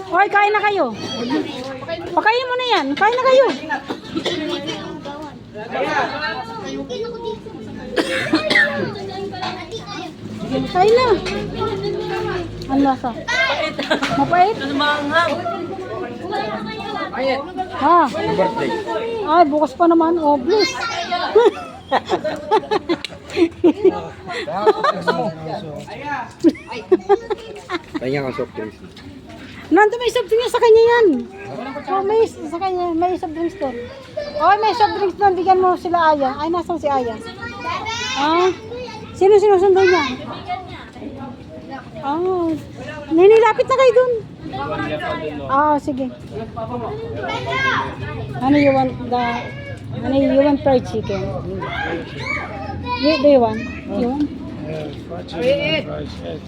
Hoy, kain na kayo. Pakain mo na yan. Kain na kayo. Kain na. Ang lasa. Mapait? Ano maanghang? Ha? Ay, bukas pa naman. Oh, bless. Kanya ka soft drinks. Nandun may soft drinks sa kanya yan. Oh, may sa kanya, may soft drinks doon. Oh, may soft drinks doon. Bigyan mo sila Aya. Ay, nasan si Aya? Ah, sino sinusundo niya? Oh, ninilapit na kayo doon. Ah, sige. Ano you want fried chicken? Do you want? You want? Yes, fried chicken and fried egg.